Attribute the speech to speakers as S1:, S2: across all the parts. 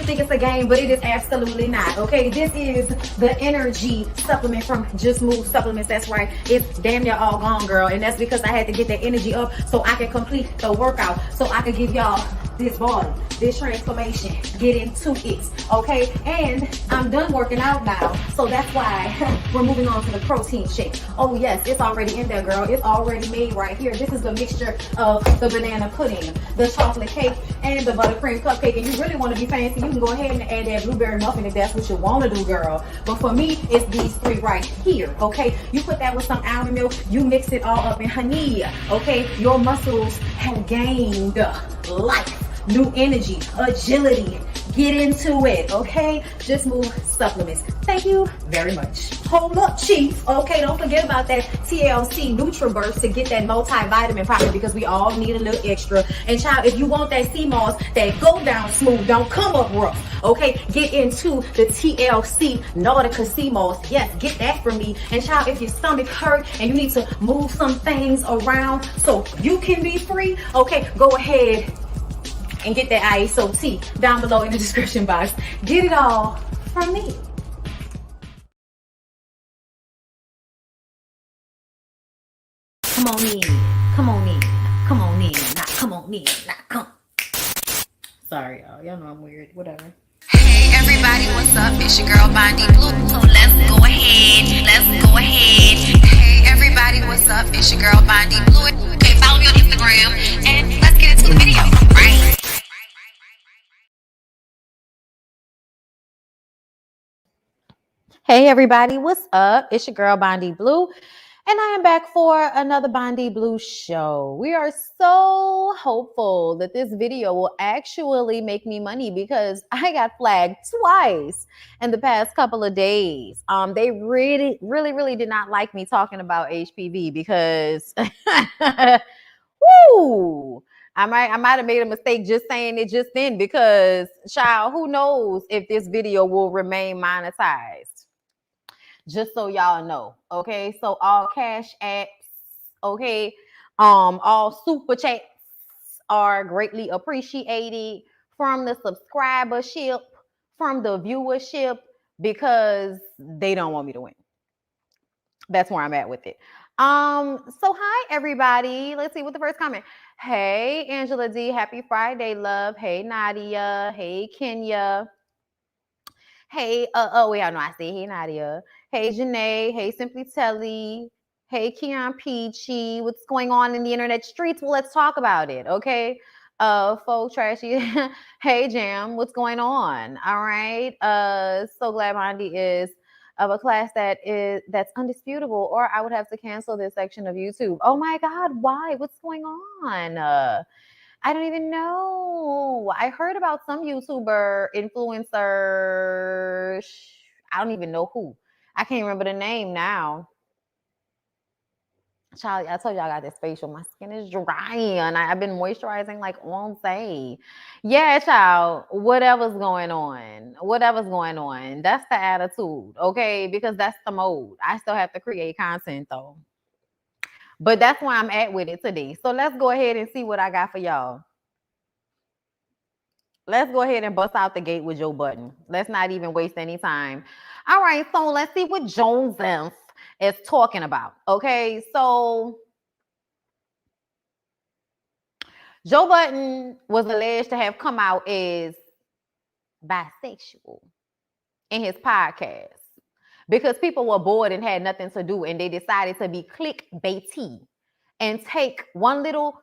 S1: think it's a game, but it is absolutely not, okay? This is the energy supplement from Just Move Supplements. That's right. It's damn near all gone, girl. And that's because I had to get that energy up so I can complete the workout, so I can give y'all this body, this transformation, get into it, okay? And I'm done working out now, so that's why we're moving on to the protein shake. Oh yes, it's already in there, girl. It's already made right here. This is the mixture of the banana pudding, the chocolate cake, and the buttercream cupcake. And you really want to be fancy, you can go ahead and add that blueberry muffin if that's what you want to do, girl. But for me, it's these three right here, okay? You put that with some almond milk, you mix it all up, and honey, okay, your muscles have gained life, new energy, agility. Get into it, okay? Just Move Supplements. Thank you very much. Hold up, Chief. Okay, don't forget about that TLC NutriBurst to get that multivitamin pocket, because we all need a little extra. And child, if you want that sea moss that go down smooth, don't come up rough, okay? Get into the TLC Nautica sea moss. Yes, get that from me. And child, if your stomach hurt and you need to move some things around so you can be free, okay, go ahead and get that ISOT down below in the description box. Get it all from me. Come on in, come on in, come on in, not come on in, not come. Sorry, y'all know I'm weird, whatever.
S2: Hey everybody, what's up? It's your girl BondyBlue. So let's go ahead. Hey everybody, what's up? It's your girl BondyBlue. Okay, follow me on Instagram and let's get into the video, right?
S1: Hey everybody, what's up? It's your girl BondyBlue, and I am back for another BondyBlue show. We are so hopeful that this video will actually make me money, because I got flagged twice in the past couple of days. They really did not like me talking about HPV, because woo, I might have made a mistake just saying it just then, because child, who knows if this video will remain monetized. Just so y'all know, okay? So all cash apps, okay, all super chats are greatly appreciated from the subscribership, from the viewership, because they don't want me to win. That's where I'm at with it. So hi everybody. Let's see what the first comment. Hey Angela D, happy Friday, love. Hey Nadia. Hey Kenya. Hey, oh yeah, no, I say hey Nadia. Hey Janae. Hey Simply Telly. Hey Keon Peachy. What's going on in the internet streets? Well, let's talk about it, okay? Folk trashy. Hey Jam, what's going on? All right. So glad Bondi is of a class that's undisputable, or I would have to cancel this section of YouTube. Oh my God, why? What's going on? I don't even know. I heard about some YouTuber influencer. I don't even know who. I can't remember the name now. Child, I told you I got this facial. My skin is dry, and I've been moisturizing like all day. Yeah, child. Whatever's going on. That's the attitude, okay? Because that's the mode. I still have to create content though. But that's where I'm at with it today. So let's go ahead and see what I got for y'all. Let's go ahead and bust out the gate with Joe Budden. Let's not even waste any time. All right, so let's see what Joseph is talking about. Okay, so Joe Budden was alleged to have come out as bisexual in his podcast because people were bored and had nothing to do, and they decided to be clickbaity and take one little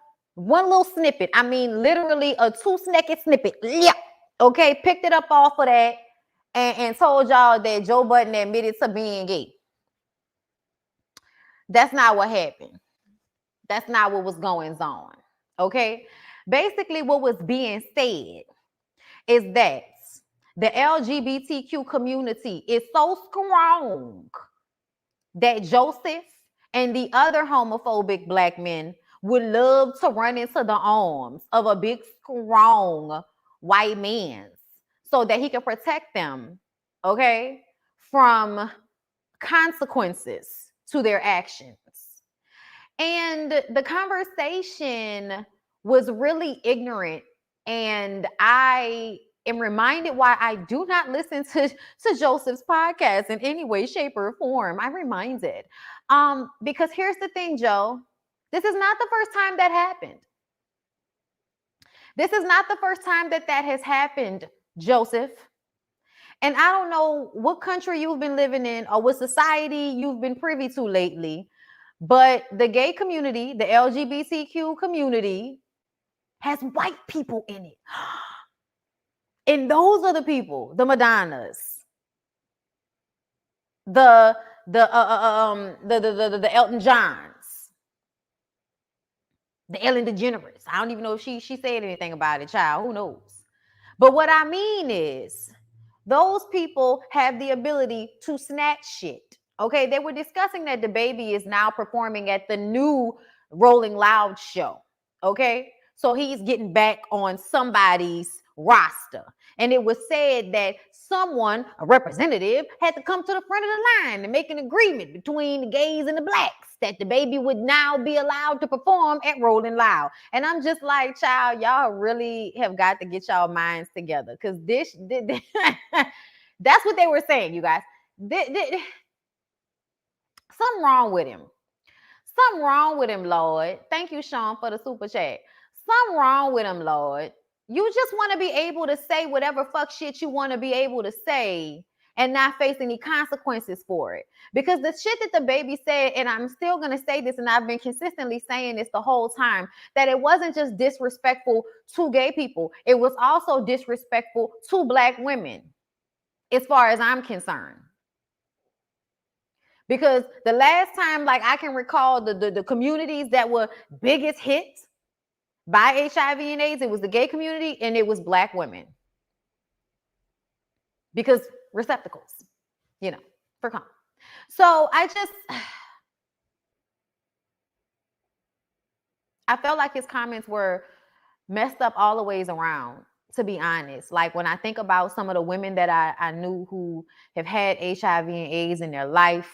S1: snippet. I mean, literally a 2-second snippet. Yeah. Okay. Picked it up off of that and told y'all that Joe Budden admitted to being gay. That's not what happened. That's not what was going on. Okay. Basically, what was being said is that the LGBTQ community is so strong that Joseph and the other homophobic black men would love to run into the arms of a big, strong white man so that he can protect them, okay, from consequences to their actions. And the conversation was really ignorant, and I am reminded why I do not listen to Joseph's podcast in any way, shape, or form. I'm reminded. Because here's the thing, Joe. This is not the first time that happened. This is not the first time that has happened, Joseph. And I don't know what country you've been living in or what society you've been privy to lately, but the gay community, the LGBTQ community, has white people in it. And those are the people, the Madonnas, the the Elton Johns, the Ellen DeGeneres. I don't even know if she said anything about it, child. Who knows? But what I mean is, those people have the ability to snatch shit. Okay, they were discussing that the baby is now performing at the new Rolling Loud show. Okay, so he's getting back on somebody's roster. And it was said that someone, a representative, had to come to the front of the line and make an agreement between the gays and the blacks that the baby would now be allowed to perform at Rolling Loud. And I'm just like, child, y'all really have got to get y'all minds together, because this that's what they were saying, you guys. Something wrong with him. Something wrong with him, Lord. Thank you, Sean, for the super chat. Something wrong with him, Lord. You just want to be able to say whatever fuck shit you want to be able to say and not face any consequences for it. Because the shit that the baby said, and I'm still going to say this, and I've been consistently saying this the whole time, that it wasn't just disrespectful to gay people. It was also disrespectful to black women, as far as I'm concerned. Because the last time, like, I can recall the communities that were biggest hits by HIV and AIDS, it was the gay community and it was black women. Because receptacles, for calm. So I felt like his comments were messed up all the ways around, to be honest. Like, when I think about some of the women that I knew who have had HIV and AIDS in their life,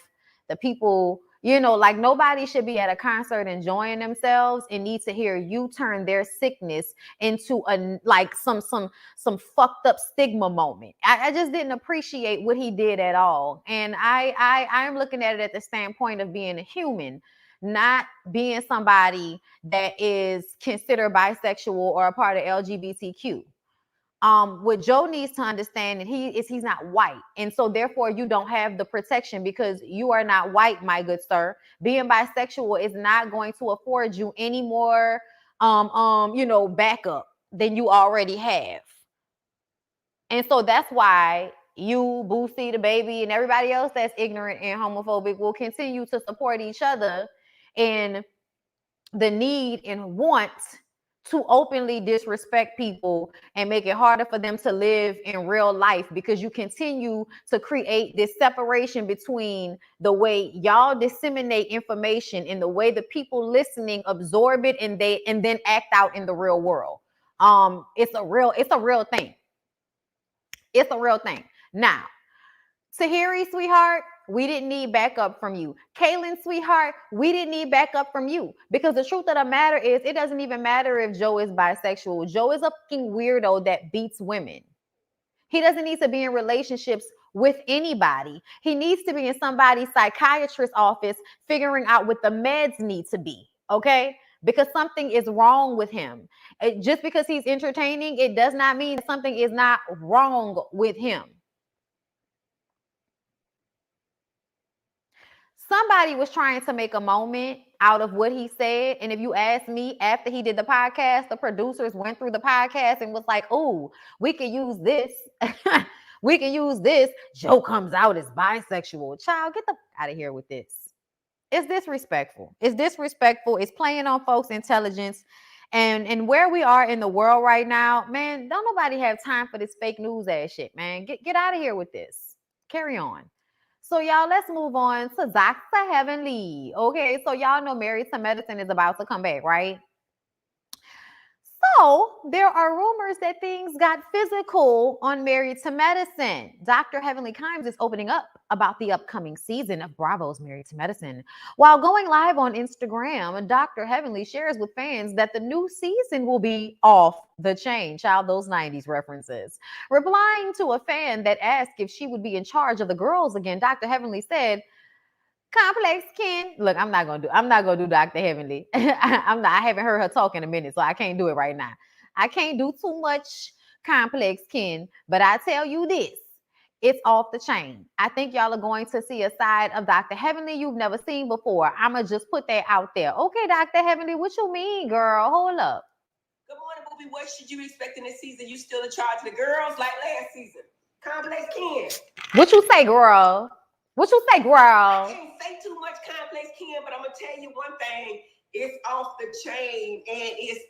S1: the people, like, nobody should be at a concert enjoying themselves and need to hear you turn their sickness into some fucked up stigma moment. I just didn't appreciate what he did at all. And I'm looking at it at the standpoint of being a human, not being somebody that is considered bisexual or a part of LGBTQ. What Joe needs to understand, and he's not white, and so therefore you don't have the protection because you are not white, my good sir. Being bisexual is not going to afford you any more backup than you already have. And so that's why you, Boosie, the baby, and everybody else that's ignorant and homophobic will continue to support each other in the need and want to openly disrespect people and make it harder for them to live in real life, because you continue to create this separation between the way y'all disseminate information and the way the people listening absorb it and then act out in the real world. It's a real thing. It's a real thing. Now, Tahiri, sweetheart, we didn't need backup from you. Kaylin, sweetheart, we didn't need backup from you. Because the truth of the matter is, it doesn't even matter if Joe is bisexual. Joe is a fucking weirdo that beats women. He doesn't need to be in relationships with anybody. He needs to be in somebody's psychiatrist's office figuring out what the meds need to be, okay? Because something is wrong with him. Just because he's entertaining, it does not mean something is not wrong with him. Somebody was trying to make a moment out of what he said. And if you ask me, after he did the podcast, the producers went through the podcast and was like, oh, we can use this. We can use this. Joe comes out as bisexual. Child, get the out of here with this. It's disrespectful. It's disrespectful. It's playing on folks' intelligence. And where we are in the world right now, man, don't nobody have time for this fake news ass shit, man. Get out of here with this. Carry on. So y'all, let's move on to Dr. Heavenly. Okay, so y'all know Married to Medicine is about to come back, right? So there are rumors that things got physical on Married to Medicine. Dr. Heavenly Kimes is opening up about the upcoming season of Bravo's Married to Medicine. While going live on Instagram, Dr. Heavenly shares with fans that the new season will be off the chain. Child, those 90s references. Replying to a fan that asked if she would be in charge of the girls again, Dr. Heavenly said, complex kin. Look, I'm not gonna do Dr. Heavenly. I haven't heard her talk in a minute, so I can't do it right now. I can't do too much complex kin, but I tell you this. It's off the chain. I think y'all are going to see a side of Dr. Heavenly you've never seen before. I'ma just put that out there. Okay, Dr. Heavenly, what you mean, girl? Hold up.
S3: Good morning, Booby. What should you expect in this season? You still in charge of the girls like last season. Complex kin.
S1: What you say, girl? What you say, girl?
S3: I can't say too much complex kin, but I'm gonna tell you one thing. It's off the chain and it's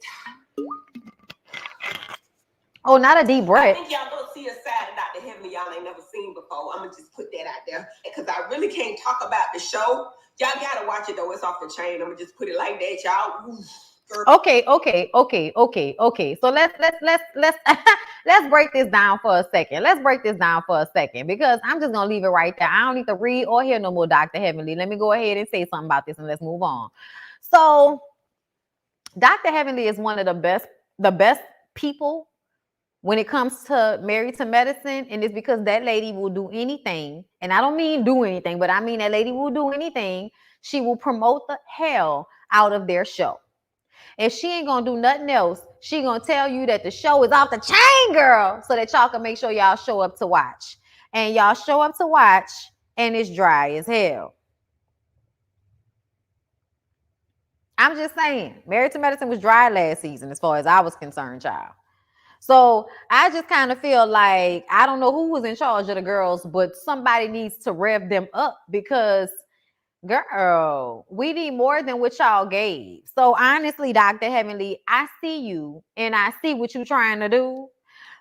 S1: Oh, not a deep breath.
S3: I think y'all gonna see a side of Dr. Heavenly y'all ain't never seen before. I'm gonna just put that out there because I really can't talk about the show. Y'all gotta watch it though. It's off the chain. I'm gonna just put it like that, y'all.
S1: Okay. So let's let's break this down for a second. Because I'm just gonna leave it right there. I don't need to read or hear no more Dr. Heavenly. Let me go ahead and say something about this and let's move on. So Dr. Heavenly is one of the best people when it comes to Married to Medicine, and it's because that lady will do anything, and I don't mean do anything, but I mean that lady will do anything. She will promote the hell out of their show. If she ain't gonna do nothing else, she gonna tell you that the show is off the chain, girl, so that y'all can make sure y'all show up to watch. And y'all show up to watch, and it's dry as hell. I'm just saying, Married to Medicine was dry last season as far as I was concerned, child. So I just kind of feel like, I don't know who was in charge of the girls, but somebody needs to rev them up because, girl, we need more than what y'all gave. So honestly, Dr. Heavenly, I see you and I see what you're trying to do.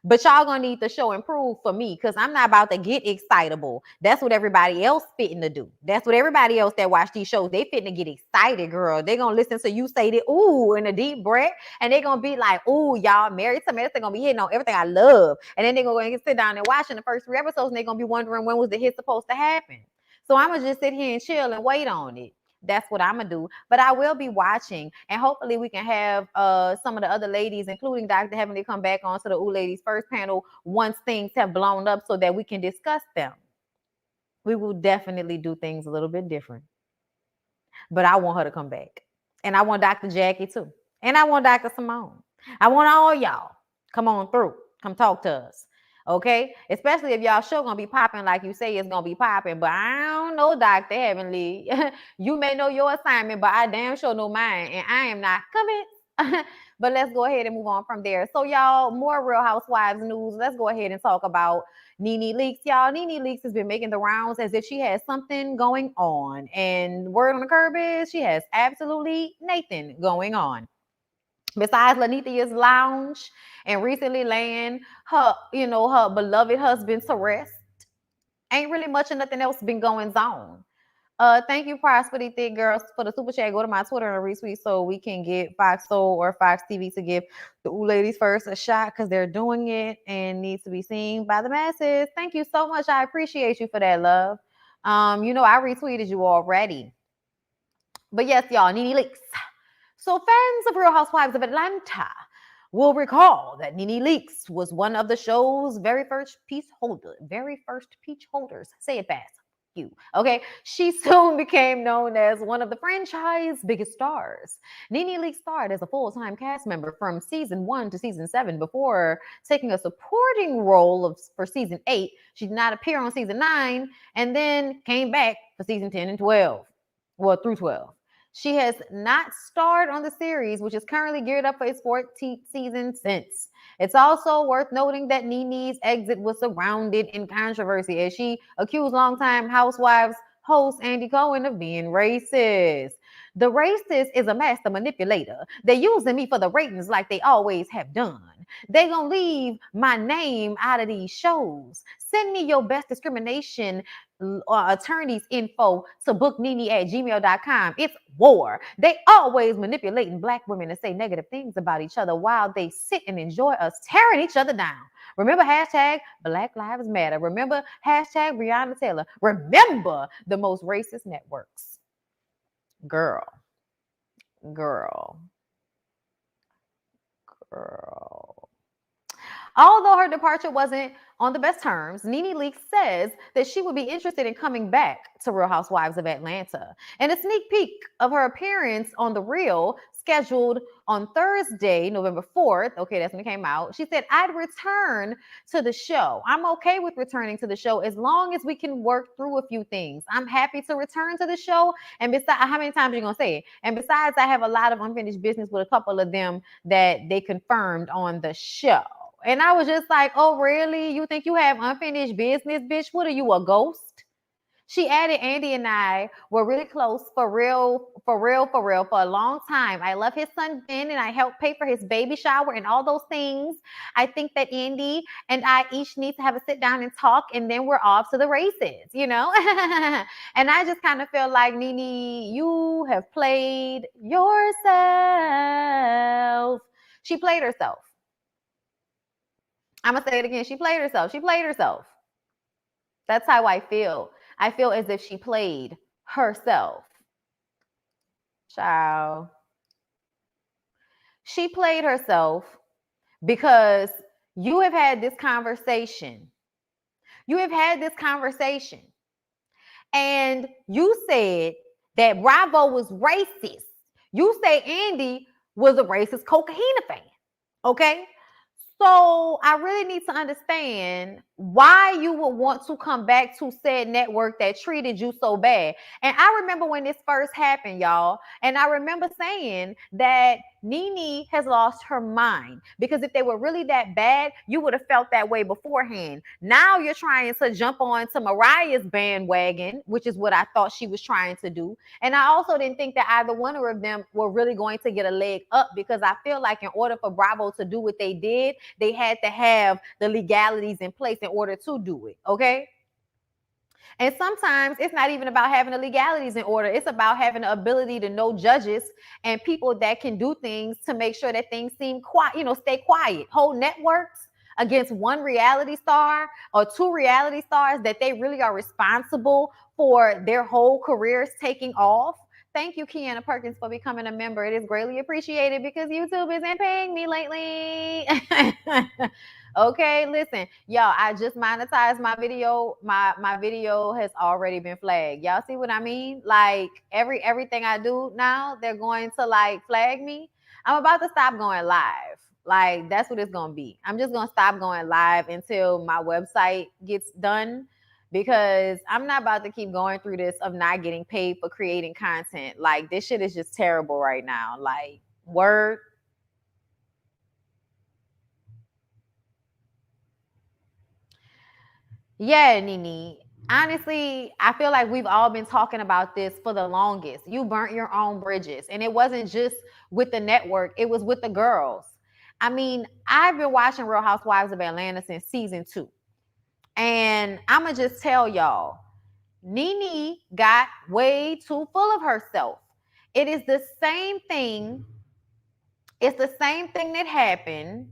S1: But y'all gonna need the show improve for me because I'm not about to get excitable. That's what everybody else fitting to do. That's what everybody else that watch these shows, they fitting to get excited, girl. They gonna listen to you say that, ooh, in a deep breath, and they gonna be like, ooh, y'all Married to Medicine gonna be hitting on everything I love. And then they gonna sit down and watch in the first 3 episodes, and they gonna be wondering when was the hit supposed to happen. So I'm gonna just sit here and chill and wait on it. That's what I'm gonna do. But I will be watching, and hopefully we can have some of the other ladies, including Dr. Heavenly, come back onto the Ooh Ladies First panel once things have blown up so that we can discuss them. We will definitely do things a little bit different. But I want her to come back. And I want Dr. Jackie too. And I want Dr. Simone. I want all y'all. Come on through. Come talk to us. Okay, especially if y'all show gonna be popping like you say it's gonna be popping, but I don't know, Dr. Heavenly. You may know your assignment, but I damn sure know mine, and I am not convinced. But let's go ahead and move on from there. So y'all, more Real Housewives news. Let's go ahead and talk about Nene Leakes. Y'all, Nene Leakes has been making the rounds as if she has something going on, and word on the curb is she has absolutely nothing going on. Besides Lanithia's lounge and recently laying her beloved husband to rest, ain't really much of nothing else been going on. Thank you, Prosperity Thick Girls, for the super chat. Go to my Twitter and retweet so we can get Fox Soul or Fox TV to give the Ooh Ladies First a shot because they're doing it and needs to be seen by the masses. Thank you so much. I appreciate you for that, love. I retweeted you already. But yes, y'all, Nene Leakes. So fans of Real Housewives of Atlanta will recall that Nene Leakes was one of the show's very first peach holders. Say it fast. You. Okay. She soon became known as one of the franchise's biggest stars. Nene Leakes starred as a full-time cast member from season 1 to season 7 before taking a supporting role for season 8. She did not appear on season 9 and then came back for season 10 and 12. Well, through 12. She has not starred on the series, which is currently geared up for its 14th season since. It's also worth noting that Nene's exit was surrounded in controversy as she accused longtime Housewives host Andy Cohen of being racist. The racist is a master manipulator. They're using me for the ratings like they always have done. They gonna leave my name out of these shows. Send me your best discrimination attorneys info to booknini@gmail.com. It's war. They always manipulating Black women to say negative things about each other while they sit and enjoy us tearing each other down. Remember hashtag Black Lives Matter. Remember hashtag Breonna Taylor. Remember the most racist networks. Girl. Although her departure wasn't on the best terms, Nene Leakes says that she would be interested in coming back to Real Housewives of Atlanta. And a sneak peek of her appearance on The Real, scheduled on Thursday, November 4th, okay, that's when it came out, she said, I'd return to the show. I'm okay with returning to the show as long as we can work through a few things. I'm happy to return to the show. And besides, how many times are you going to say it? And besides, I have a lot of unfinished business with a couple of them that they confirmed on the show. And I was just like, oh, really? You think you have unfinished business, bitch? What are you, a ghost? She added, Andy and I were really close for real, for a long time. I love his son, Ben, and I helped pay for his baby shower and all those things. I think that Andy and I each need to have a sit down and talk, and then we're off to the races, you know? And I just kind of feel like, Nene, you have played yourself. She played herself. I'm going to say it again. She played herself. She played herself. That's how I feel. I feel as if she played herself. Child. She played herself because you have had this conversation. You have had this conversation. And you said that Bravo was racist. You say Andy was a racist Cocaina fan. Okay? So I really need to understand why you would want to come back to said network that treated you so bad. And I remember when this first happened, y'all, and I remember saying that Nene has lost her mind, because if they were really that bad, you would have felt that way beforehand. Now you're trying to jump on to Mariah's bandwagon, which is what I thought she was trying to do. And I also didn't think that either one of them were really going to get a leg up, because I feel like in order for Bravo to do what they did, they had to have the legalities in place in order to do it, okay? And sometimes it's not even about having the legalities in order. It's about having the ability to know judges and people that can do things to make sure that things seem quiet, you know, stay quiet. Whole networks against one reality star or two reality stars that they really are responsible for their whole careers taking off. Thank you, Kiana Perkins, for becoming a member. It is greatly appreciated because YouTube isn't paying me lately. Okay, listen, y'all, I just monetized my video. My video has already been flagged. Y'all see what I mean? Like everything I do now, they're going to like flag me. I'm about to stop going live. Like, that's what it's going to be. I'm just going to stop going live until my website gets done, because I'm not about to keep going through this of not getting paid for creating content. Like, this shit is just terrible right now. Like, word. Yeah, Nene. Honestly, I feel like we've all been talking about this for the longest. You burnt your own bridges. And it wasn't just with the network, it was with the girls. I mean, I've been watching Real Housewives of Atlanta since season 2. And I'm going to just tell y'all, Nene got way too full of herself. It is the same thing. It's the same thing that happened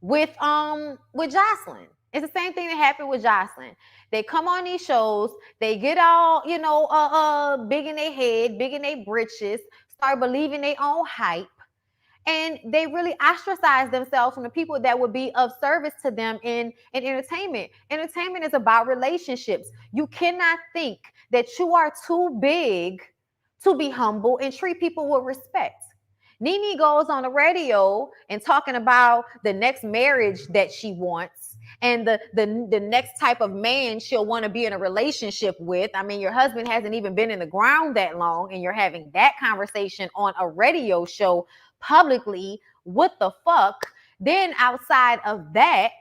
S1: with Jocelyn. It's the same thing that happened with Jocelyn. They come on these shows, they get all, you know, big in their head, big in their britches, start believing their own hype, and they really ostracize themselves from the people that would be of service to them in entertainment. Entertainment is about relationships. You cannot think that you are too big to be humble and treat people with respect. Nene goes on the radio and talking about the next marriage that she wants and the next type of man she'll want to be in a relationship with. I mean, your husband hasn't even been in the ground that long, and you're having that conversation on a radio show publicly. What the fuck? Then outside of that,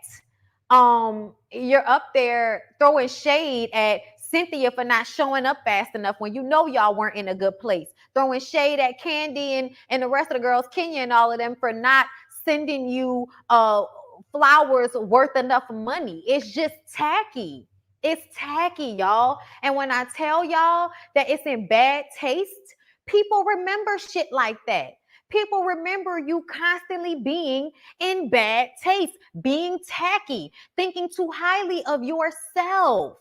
S1: you're up there throwing shade at Cynthia for not showing up fast enough when you know y'all weren't in a good place. Throwing shade at Candy and the rest of the girls, Kenya and all of them, for not sending you flowers worth enough money. It's just tacky. It's tacky, y'all. And when I tell y'all that it's in bad taste, people remember shit like that. People remember you constantly being in bad taste, being tacky, thinking too highly of yourself.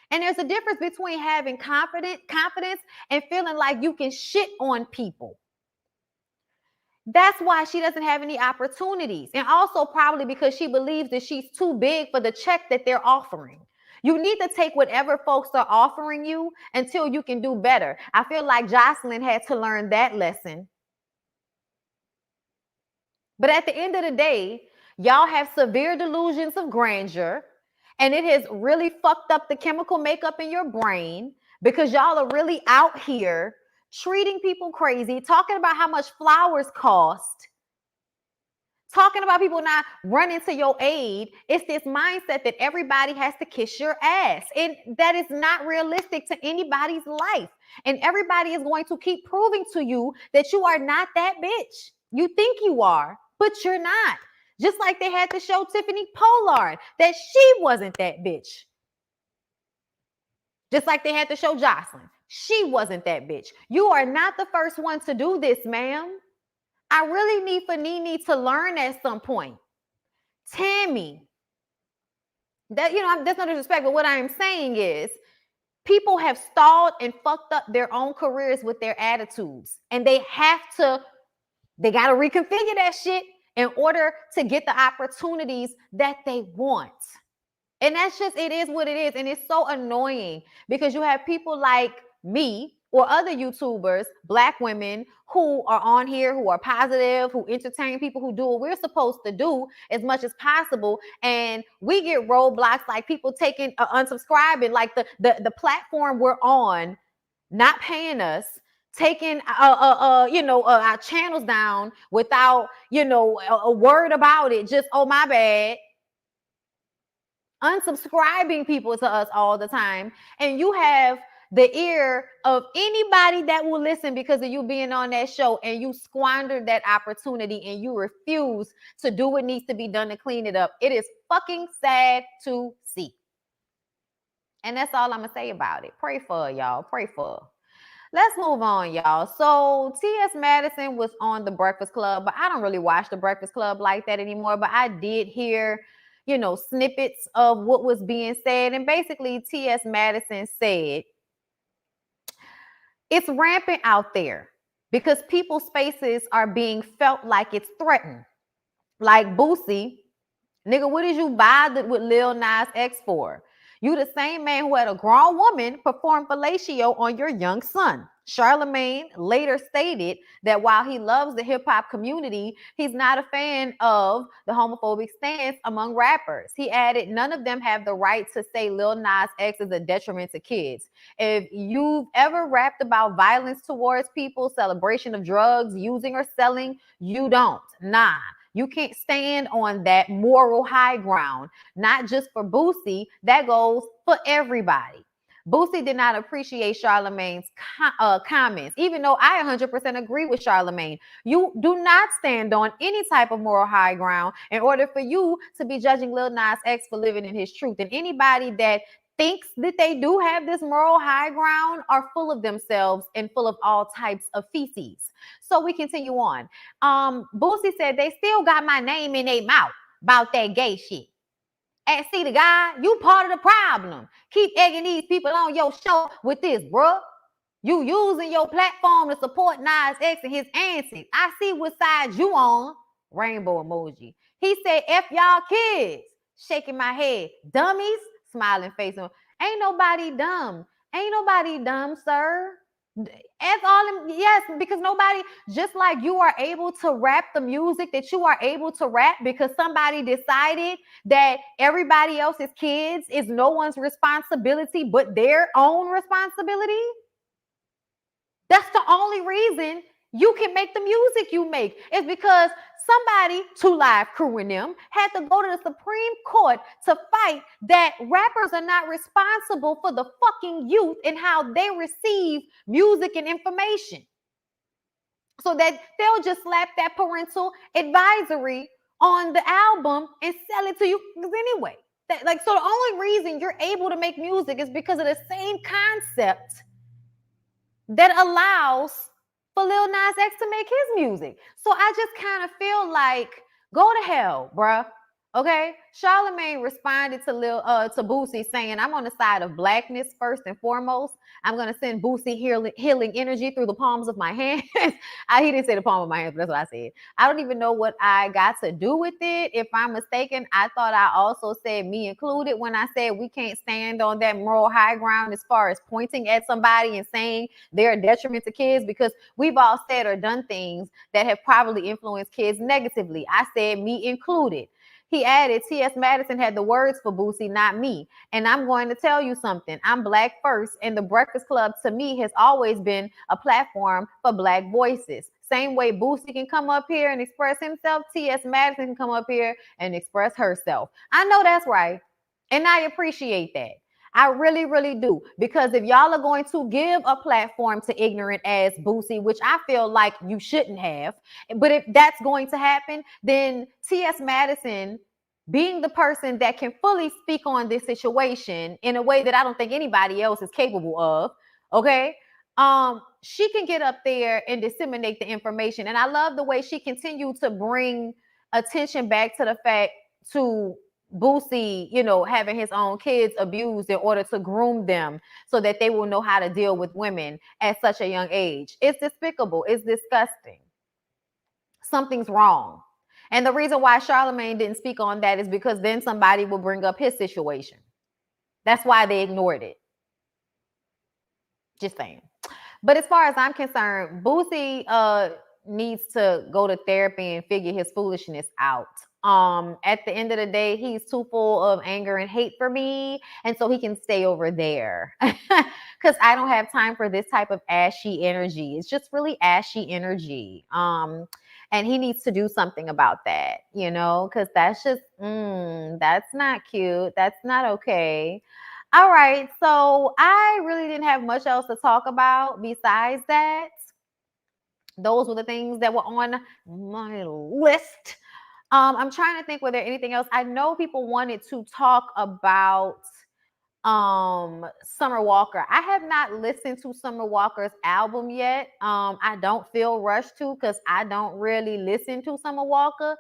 S1: And there's a difference between having confidence and feeling like you can shit on people. That's why she doesn't have any opportunities. And also probably because she believes that she's too big for the check that they're offering. You need to take whatever folks are offering you until you can do better. I feel like Jocelyn had to learn that lesson. But at the end of the day, y'all have severe delusions of grandeur, and it has really fucked up the chemical makeup in your brain because y'all are really out here treating people crazy, talking about how much flowers cost, talking about people not running to your aid. It's this mindset that everybody has to kiss your ass. And that is not realistic to anybody's life. And everybody is going to keep proving to you that you are not that bitch. You think you are, but you're not. Just like they had to show Tiffany Pollard that she wasn't that bitch. Just like they had to show Jocelyn. She wasn't that bitch. You are not the first one to do this, ma'am. I really need for Nene to learn at some point. Tammy, that, you know, that's no disrespect, but what I am saying is people have stalled and fucked up their own careers with their attitudes. And they got to reconfigure that shit in order to get the opportunities that they want. And that's just, it is what it is. And it's so annoying because you have people like me or other YouTubers, Black women who are on here, who are positive, who entertain people, who do what we're supposed to do as much as possible. And we get roadblocks like people taking unsubscribing, like the platform we're on, not paying us, taking our channels down without a word about it. Just, oh, my bad. Unsubscribing people to us all the time, and you have the ear of anybody that will listen because of you being on that show, and you squandered that opportunity and you refuse to do what needs to be done to clean it up. It is fucking sad to see. And that's all I'm gonna say about it. Pray for her, y'all. Pray for her. Let's move on, y'all. So T.S. Madison was on The Breakfast Club, but I don't really watch The Breakfast Club like that anymore. But I did hear, snippets of what was being said. And basically, T.S. Madison said, it's rampant out there because people's spaces are being felt like it's threatened. Like Boosie, nigga, what did you bothered with Lil Nas X for? You the same man who had a grown woman perform fellatio on your young son. Charlemagne later stated that while he loves the hip-hop community, he's not a fan of the homophobic stance among rappers. He added, none of them have the right to say Lil Nas X is a detriment to kids. If you've ever rapped about violence towards people, celebration of drugs, using or selling, you don't. Nah. You can't stand on that moral high ground, not just for Boosie, that goes for everybody. Boosie did not appreciate Charlemagne's comments, even though I 100% agree with Charlemagne. You do not stand on any type of moral high ground in order for you to be judging Lil Nas X for living in his truth. And anybody that thinks that they do have this moral high ground are full of themselves and full of all types of feces. So we continue on. Boosie said they still got my name in their mouth about that gay shit. And see the guy, you part of the problem. Keep egging these people on your show with this, bro. You using your platform to support Nas X and his antics. I see what side you on. Rainbow emoji. He said, F y'all kids. Shaking my head. Dummies. Smiling face. Ain't nobody dumb. Ain't nobody dumb, sir. As all, yes, because nobody, just like you are able to rap the music that you are able to rap because somebody decided that everybody else's kids is no one's responsibility but their own responsibility. That's the only reason you can make the music you make, is because somebody, 2 Live Crew and them, had to go to the Supreme Court to fight that rappers are not responsible for the fucking youth and how they receive music and information. so that they'll just slap that parental advisory on the album and sell it to you anyway. That, like, so the only reason you're able to make music is because of the same concept that allows for Lil Nas X to make his music. So I just kind of feel like, go to hell, bruh. Okay, Charlamagne responded to Boosie saying, "I'm on the side of blackness first and foremost. I'm gonna send Boosie healing energy through the palms of my hands." He didn't say the palm of my hands, but that's what I said. I don't even know what I got to do with it. If I'm mistaken, I thought I also said me included when I said we can't stand on that moral high ground as far as pointing at somebody and saying they're a detriment to kids, because we've all said or done things that have probably influenced kids negatively. I said me included. He added, T.S. Madison had the words for Boosie, not me. And I'm going to tell you something. I'm black first, and the Breakfast Club to me has always been a platform for black voices. Same way Boosie can come up here and express himself, T.S. Madison can come up here and express herself. I know that's right. And I appreciate that. I really, really do. Because if y'all are going to give a platform to ignorant ass Boosie, which I feel like you shouldn't have, but if that's going to happen, then T.S. Madison, being the person that can fully speak on this situation in a way that I don't think anybody else is capable of, okay? She can get up there and disseminate the information. And I love the way she continued to bring attention back to the fact to Boosie, you know, having his own kids abused in order to groom them so that they will know how to deal with women at such a young age. It's despicable. It's disgusting. Something's wrong. And the reason why Charlamagne didn't speak on that is because then somebody will bring up his situation. That's why they ignored it. Just saying. But as far as I'm concerned, Boosie needs to go to therapy and figure his foolishness out. At the end of the day, he's too full of anger and hate for me, and so he can stay over there. Because I don't have time for this type of ashy energy. It's just really ashy energy. And he needs to do something about that, you know, because that's just that's not cute. That's not okay. All right, so I really didn't have much else to talk about besides that. Those were the things that were on my list. I'm trying to think, were there anything else? I know people wanted to talk about Summer Walker. I have not listened to Summer Walker's album yet. I don't feel rushed to, because I don't really listen to Summer Walker.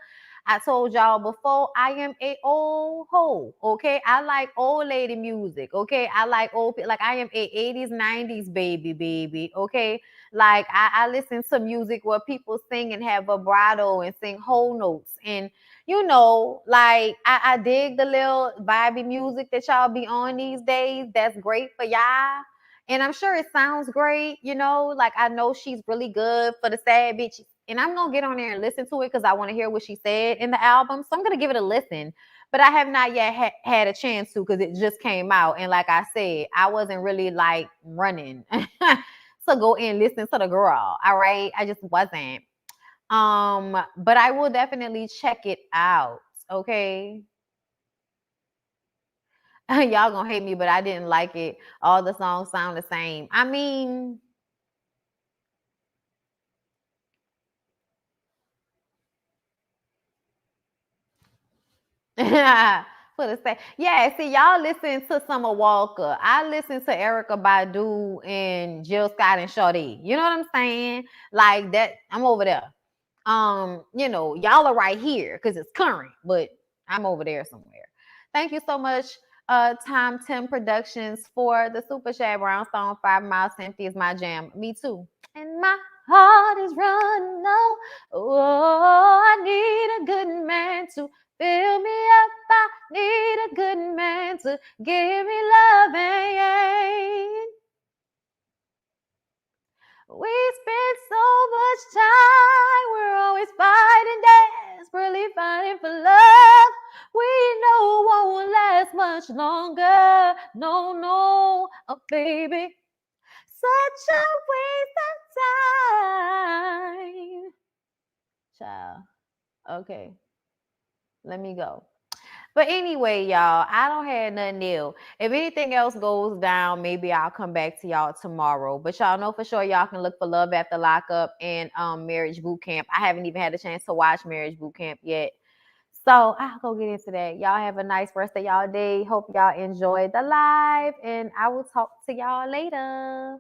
S1: I told y'all before, I am a old hoe, okay? I like old lady music, okay? I like like I am a 80s, 90s baby, okay? Like I listen to music where people sing and have vibrato and sing whole notes. And, you know, like I dig the little vibey music that y'all be on these days. That's great for y'all. And I'm sure it sounds great, you know, like I know she's really good for the sad bitch. And I'm going to get on there and listen to it because I want to hear what she said in the album. So I'm going to give it a listen. But I have not yet had a chance to, because it just came out. And like I said, I wasn't really like running to go and listen to the girl. All right. I just wasn't. But I will definitely check it out. Okay. Y'all gonna hate me, but I didn't like it. All the songs sound the same. I mean, for the sake. Yeah, see, y'all listen to Summer Walker. I listen to Erykah Badu and Jill Scott and Sade. You know what I'm saying? Like that, I'm over there. You know, y'all are right here because it's current, but I'm over there somewhere. Thank you so much, Time 10 Productions, for the Super Chat. Brownstone 5 Miles Empty is my jam. Me too. And my heart is running low. Oh, I need a good man to fill me up. I need a good man to give me loving. We spend so much time, we're always fighting, desperately fighting for love. We know won't last much longer. No, no, oh baby, such a waste of time. Child, okay, let me go. But anyway, y'all, I don't have nothing new. If anything else goes down, maybe I'll come back to y'all tomorrow. But y'all know for sure y'all can look for Love After Lockup and Marriage Boot Camp. I haven't even had a chance to watch Marriage Boot Camp yet. So I'll go get into that. Y'all have a nice rest of y'all day. Hope y'all enjoyed the live, and I will talk to y'all later.